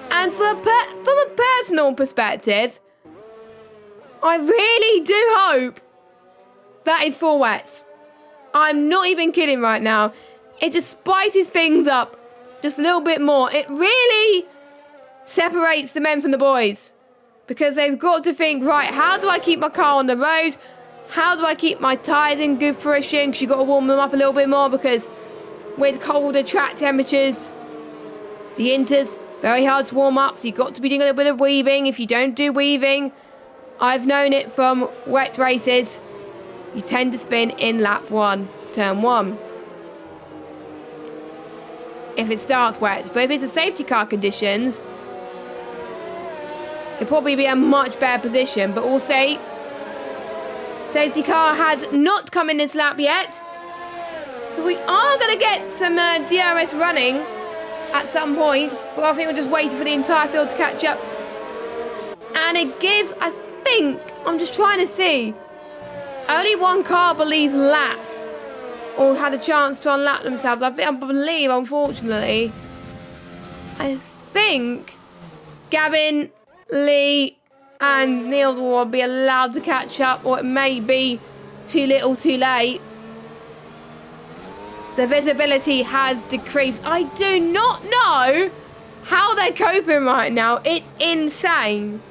And from a personal perspective, I really do hope that is 4 wets. I'm not even kidding right now. It just spices things up just a little bit more. It really separates the men from the boys. Because they've got to think, right, how do I keep my car on the road? How do I keep my tyres in good fruition? Because you've got to warm them up a little bit more because with colder track temperatures, the Inter's very hard to warm up. So you've got to be doing a little bit of weaving. If you don't do weaving, I've known it from wet races, you tend to spin in lap 1, turn 1. If it starts wet. But if it's a safety car conditions, it'll probably be a much better position. But we'll say, safety car has not come in this lap yet. So we are going to get some DRS running at some point. But I think we're just waiting for the entire field to catch up. And it gives, I think, I'm just trying to see, only one car believes lapped or had a chance to unlap themselves. I believe, unfortunately, I think Gavin, Lee and Neil will be allowed to catch up, or it may be too little too late. The visibility has decreased. I do not know how they're coping right now. It's insane.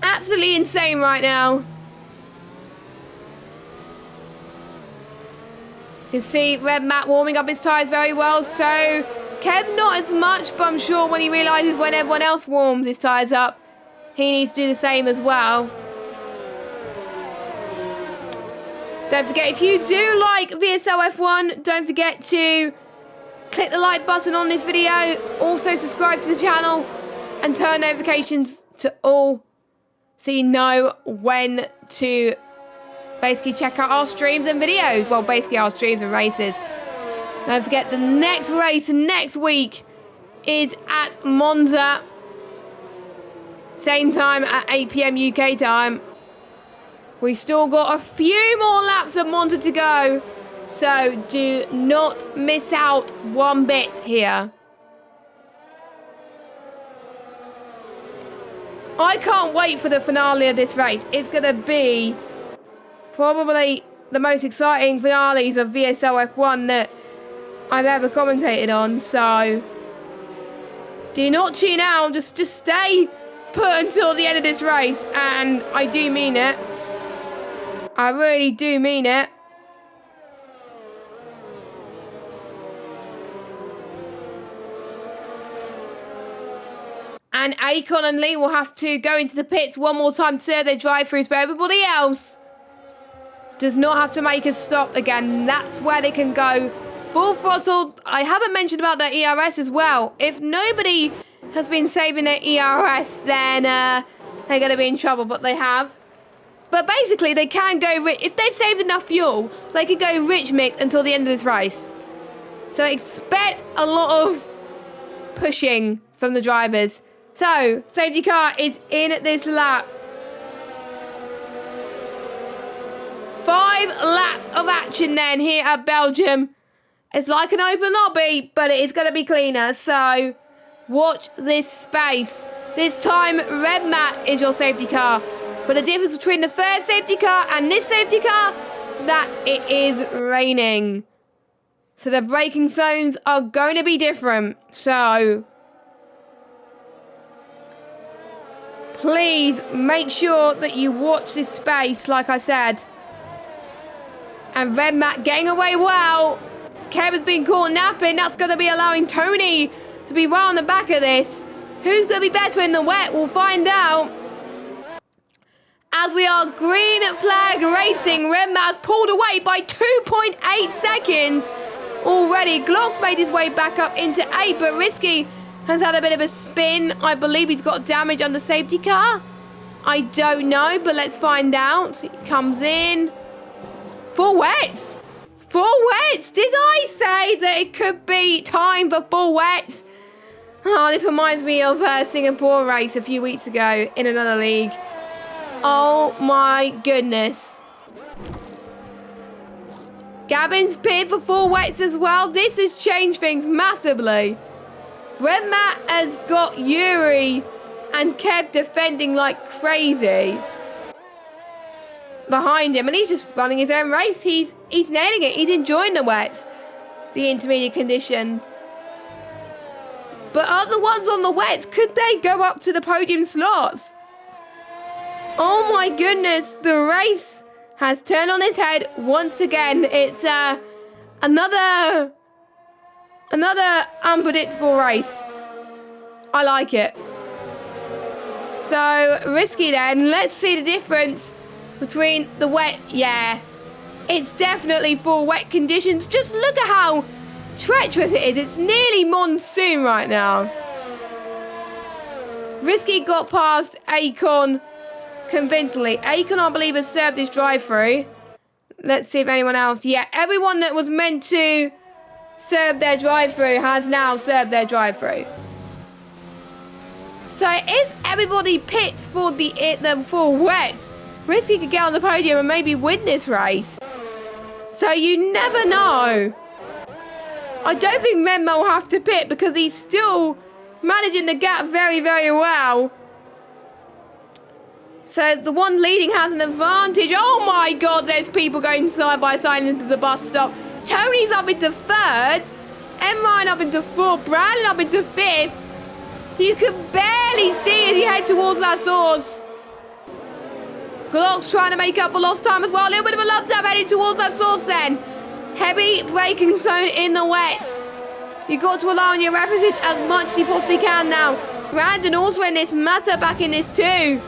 Absolutely insane right now. You can see Red Matt warming up his tyres very well. So Kev not as much, but I'm sure when he realises when everyone else warms his tyres up, he needs to do the same as well. Don't forget, if you do like VSL F1, don't forget to click the like button on this video. Also subscribe to the channel and turn notifications to all so you know when to basically check out our streams and videos. Well, basically our streams and races. Don't forget, the next race next week is at Monza. Same time at 8 PM UK time. We still got a few more laps of Monza to go. So do not miss out one bit here. I can't wait for the finale of this race. It's going to be probably the most exciting finales of VSL F1 that I've ever commentated on. So do not tune out. Just stay put until the end of this race. And I do mean it. I really do mean it. And Akon and Lee will have to go into the pits one more time to say their drive-throughs, but everybody else does not have to make a stop again. That's where they can go full throttle. I haven't mentioned about their ERS as well. If nobody has been saving their ERS, then they're going to be in trouble, but they have. But basically, they can go rich. If they've saved enough fuel, they can go rich mix until the end of this race. So expect a lot of pushing from the drivers. So, safety car is in this lap. 5 laps of action then here at Belgium. It's like an open lobby, but it is going to be cleaner. So, watch this space. This time, Red Mat is your safety car. But the difference between the first safety car and this safety car, that it is raining. So, the braking zones are going to be different. So please make sure that you watch this space, like I said. And Red Mat getting away well. Kev has been caught napping. That's going to be allowing Tony to be right on the back of this. Who's going to be better in the wet? We'll find out. As we are green flag racing, Red Mat's pulled away by 2.8 seconds already. Glock's made his way back up into 8, but Risky has had a bit of a spin. I believe he's got damage on the safety car. I don't know, but let's find out. He comes in. 4 wets. 4 wets. Did I say that it could be time for 4 wets? Oh, this reminds me of a Singapore race a few weeks ago in another league. Oh my goodness. Gavin's pitted for 4 wets as well. This has changed things massively. Red Mat has got Yuri and Kev defending like crazy behind him, and he's just running his own race. He's nailing it. He's enjoying the wets, the intermediate conditions. But other ones on the wets, could they go up to the podium slots? Oh my goodness, the race has turned on its head once again. It's another unpredictable race. I like it. So, Risky then. Let's see the difference between the wet. Yeah, it's definitely for wet conditions. Just look at how treacherous it is. It's nearly monsoon right now. Risky got past Akon convincingly. Akon, I believe, has served his drive-through. Let's see if anyone else. Yeah, everyone that was meant to serve their drive-through has now served their drive-through. So if everybody pits for the full wet, Risky could get on the podium and maybe win this race. So you never know. I don't think Menma will have to pit because he's still managing the gap very, very well. So the one leading has an advantage. Oh my God, there's people going side by side into the bus stop. Tony's up into 3rd. Ryan up into 4th. Brandon up into 5th. You can barely see as you head towards that source. Glock's trying to make up for lost time as well. A little bit of a love tap heading towards that source then. Heavy braking zone in the wet. You've got to rely on your references as much as you possibly can now. Brandon also in this. Mata back in this too.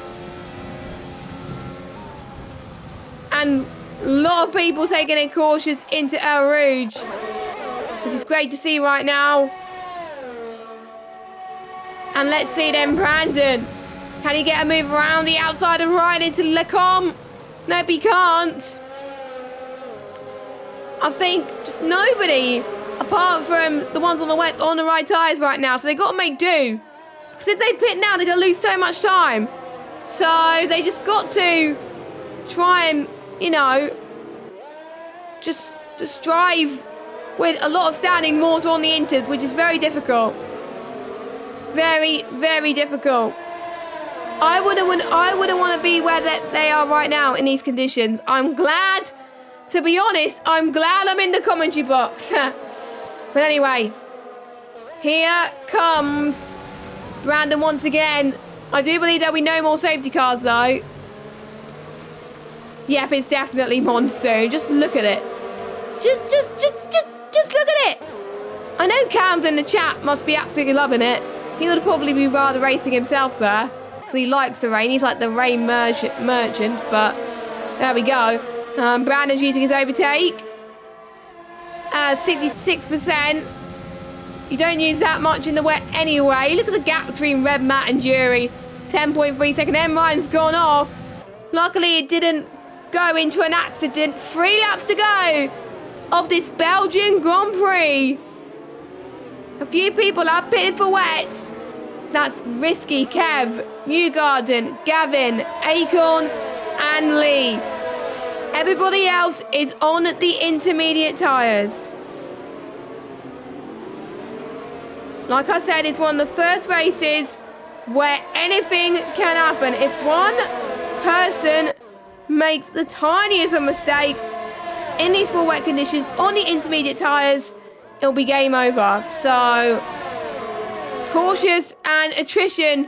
And a lot of people taking it cautious into El Rouge, which is great to see right now. And let's see then Brandon. Can he get a move around the outside of Ryan into Lecom? Nope, he can't. I think just nobody, apart from the ones on the wet, on the right tyres right now. So they've got to make do. Because if they pit now, they're going to lose so much time. So they just got to try and, you know, just drive with a lot of standing water on the inters, which is very difficult. Very, very difficult. I wouldn't want to be where they are right now in these conditions. I'm glad, to be honest, I'm glad I'm in the commentary box. But anyway, here comes Brandon once again. I do believe there'll be no more safety cars though. Yep, it's definitely monsoon. Just look at it. Just look at it. I know Cam's in the chat must be absolutely loving it. He would probably be rather racing himself there. Because he likes the rain. He's like the rain merchant. But there we go. Brandon's using his overtake. 66%. You don't use that much in the wet anyway. Look at the gap between Red Mat and Jury. 10.3 seconds. Ryan's gone off. Luckily, it didn't go into an accident. 3 laps to go of this Belgian Grand Prix. A few people are pitted for wets. That's Risky, Kev, Newgarden, Gavin, Acorn, and Lee. Everybody else is on the intermediate tyres. Like I said, it's one of the first races where anything can happen. If one person makes the tiniest of mistakes in these full wet conditions on the intermediate tyres, it'll be game over. So, cautious and attrition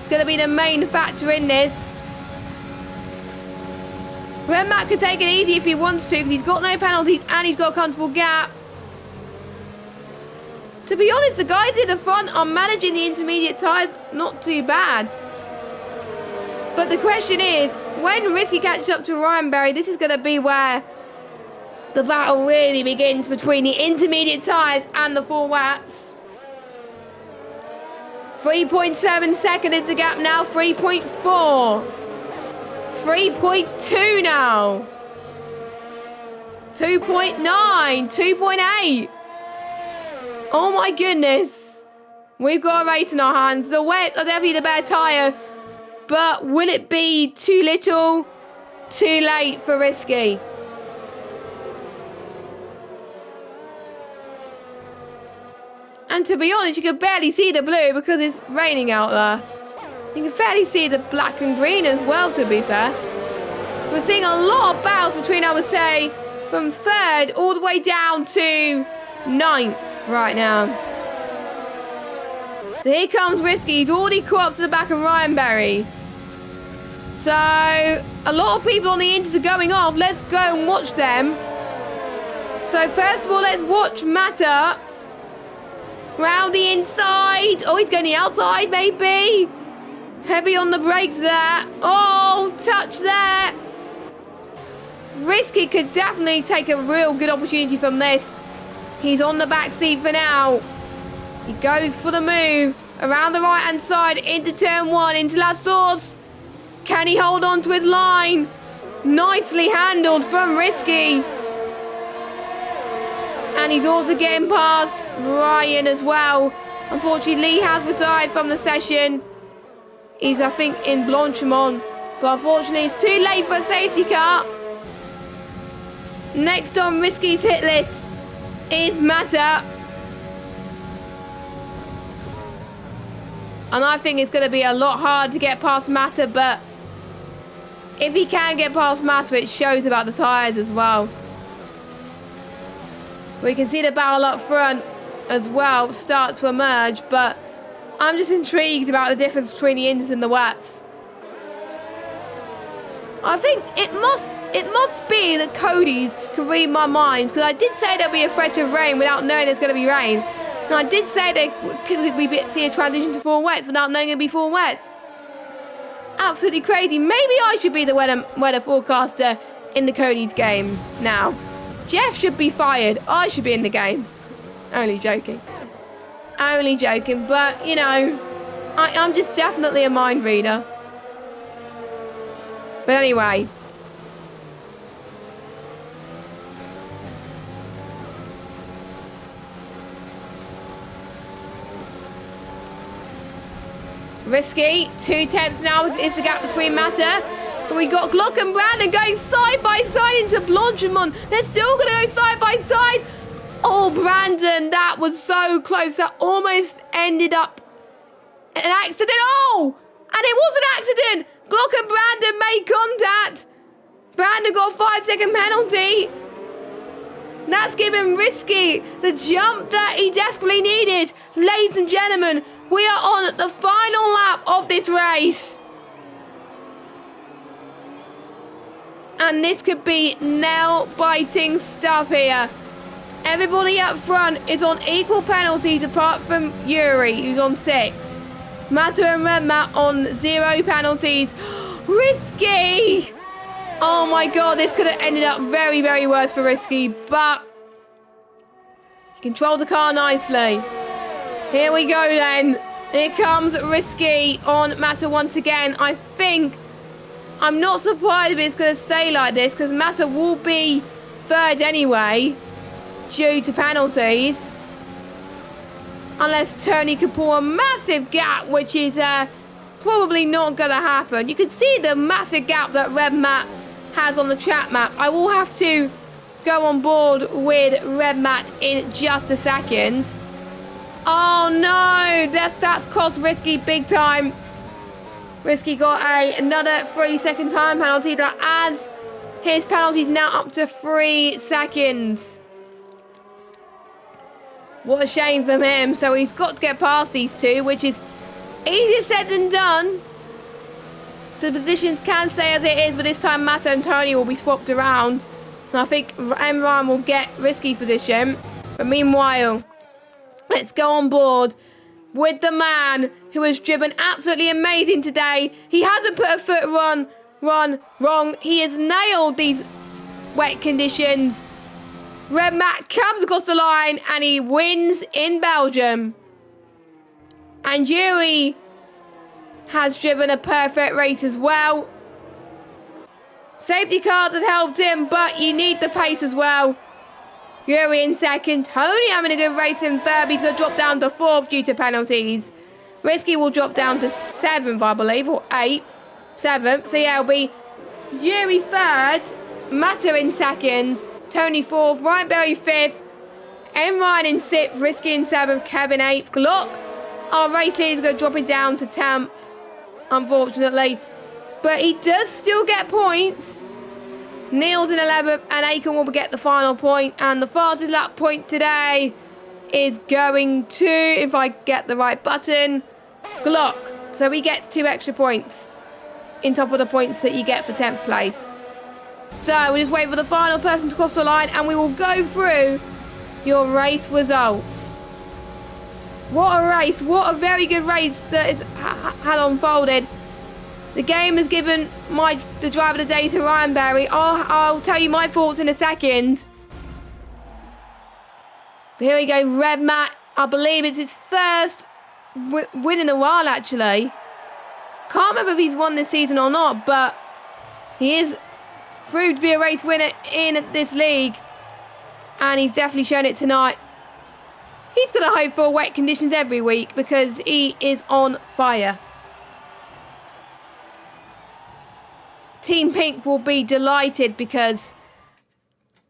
is going to be the main factor in this. Red Mat can take it easy if he wants to because he's got no penalties and he's got a comfortable gap. To be honest, the guys in the front are managing the intermediate tyres not too bad. But the question is, when Risky catches up to Ryan Berry, this is going to be where the battle really begins between the intermediate tyres and the full wets. 3.7 seconds is the gap now. 3.4. 3.2 now. 2.9. 2.8. Oh my goodness. We've got a race in our hands. The wets are definitely the better tyre. But will it be too little, too late for Risky? And to be honest, you can barely see the blue because it's raining out there. You can barely see the black and green as well, to be fair. So we're seeing a lot of battles between, I would say, from 3rd all the way down to 9th right now. So here comes Risky. He's already caught up to the back of Ryan Berry. So a lot of people on the Inters are going off. Let's go and watch them. So first of all, let's watch Mata. Round the inside. Oh, he's going the outside, maybe. Heavy on the brakes there. Oh, touch there. Risky could definitely take a real good opportunity from this. He's on the back seat for now. He goes for the move. Around the right-hand side, into turn 1, into La Source. Can he hold on to his line? Nicely handled from Risky. And he's also getting past Ryan as well. Unfortunately, Lee has retired from the session. He's, I think, in Blanchimont. But unfortunately, it's too late for a safety car. Next on Risky's hit list is Mata. And I think it's going to be a lot harder to get past Mata. But if he can get past Mata, it shows about the tyres as well. We can see the battle up front as well start to emerge, but I'm just intrigued about the difference between the Inters and the wets. I think it must be that Cody's can read my mind, because I did say there'll be a threat of rain without knowing there's going to be rain. And I did say that we see a transition to 4 wets without knowing it'd be 4 wets. Absolutely crazy. Maybe I should be the weather forecaster in the Cody's game now. Jeff should be fired. I should be in the game. Only joking. Only joking. But, you know, I'm just definitely a mind reader. But anyway. Risky. 2 tenths now is the gap between Mata. But we got Glock and Brandon going side by side into Blanchimont. They're still going to go side by side. Oh, Brandon, that was so close. That almost ended up an accident. Oh, and it was an accident. Glock and Brandon made contact. Brandon got a 5-second penalty. That's given Risky the jump that he desperately needed. Ladies and gentlemen, we are on the final lap of this race. And this could be nail-biting stuff here. Everybody up front is on equal penalties apart from Yuri, who's on 6. Mata and Redmat on 0 penalties. Risky! Oh my god, this could have ended up very, very worse for Risky, but he controlled the car nicely. Here we go then. Here comes Risky on Mata once again. I'm not surprised if it's going to stay like this, because Mata will be 3rd anyway, due to penalties. Unless Tony can pull a massive gap, which is probably not going to happen. You can see the massive gap that Red Matt has on the track map. I will have to go on board with Red Matt in just a second. Oh no, that's cost Risky big time. Risky got another 3-second time penalty that adds his penalties now up to 3 seconds. What a shame from him. So he's got to get past these 2, which is easier said than done. So the positions can stay as it is, but this time Mata and Tony will be swapped around. And I think Ryan will get Risky's position. But meanwhile, Let's go on board with the man who has driven absolutely amazing today. He hasn't put a foot wrong. He has nailed these wet conditions. Red Matt comes across the line and he wins in Belgium. And Yuri has driven a perfect race as well. Safety cars have helped him, but you need the pace as well. Yuri in second. Tony having a good race in third. He's going to drop down to fourth due to penalties. Risky will drop down to seventh, I believe, or eighth. Seventh. So yeah, it'll be Yuri third, Mata in second, Tony fourth, Ryan Berry fifth, M. Ryan in sixth, Risky in seventh, Kevin eighth. Glock, our race leader, is going to drop it down to 10th, unfortunately. But he does still get points. Neil's in 11th and Aiken will get the final point. And the fastest lap point today is going to, if I get the right button, Glock. So he gets 2 extra points in top of the points that you get for 10th place. So we'll just wait for the final person to cross the line and we will go through your race results. What a race. What a very good race that had unfolded. The game has given the driver of the day to Ryan Berry. I'll tell you my thoughts in a second. But here we go, Red Matt. I believe it's his first win in a while, actually. Can't remember if he's won this season or not, but he is proved to be a race winner in this league. And he's definitely shown it tonight. He's going to hope for wet conditions every week because he is on fire. Team Pink will be delighted because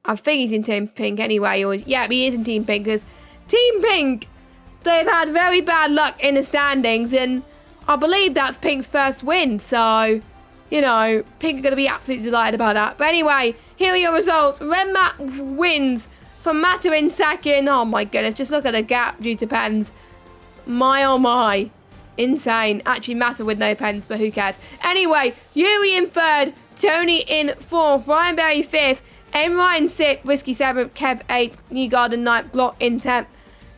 I think he's in Team Pink anyway. Or yeah, he is in Team Pink because Team Pink, they've had very bad luck in the standings and I believe that's Pink's first win. So, you know, Pink are going to be absolutely delighted about that. But anyway, here are your results. Red Matt wins from Mata in second. Oh my goodness, just look at the gap due to pens. My oh my. Insane. Actually, Mata with no pens, but who cares? Anyway, Yuri in third, Tony in fourth, Ryan Berry fifth, M. Ryan sixth, Risky seventh, Kev eighth, Newgarden ninth, Block in 10th,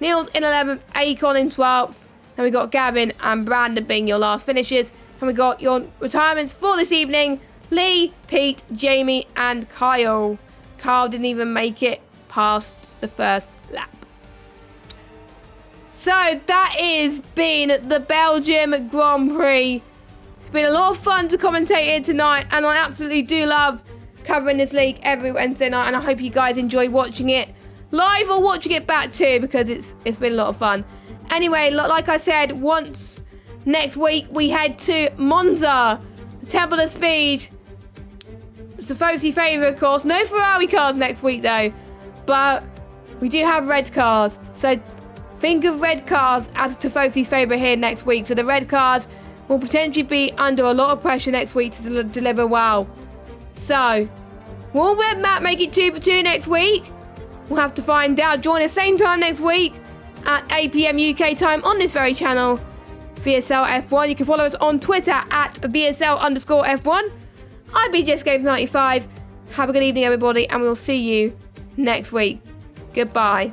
Niels in 11th, Akon in 12th. Then we got Gavin and Brandon being your last finishers. And we got your retirements for this evening. Lee, Pete, Jamie and Kyle. Kyle didn't even make it past the first lap. So that is been the Belgium Grand Prix. It's been a lot of fun to commentate here tonight and I absolutely do love covering this league every Wednesday night and I hope you guys enjoy watching it live or watching it back too because it's been a lot of fun. Anyway, like I said, once next week we head to Monza, the Temple of Speed. It's a Tifosi favourite, of course. No Ferrari cars next week though, but we do have red cars. So think of red cars as Tifosi's favourite here next week. So the red cars will potentially be under a lot of pressure next week to deliver well. So, will Red Matt make it 2 for 2 next week? We'll have to find out. Join us same time next week at 8 PM UK time on this very channel, VSL F1. You can follow us on Twitter at VSL_F1. I've been JessGames95. Have a good evening, everybody, and we'll see you next week. Goodbye.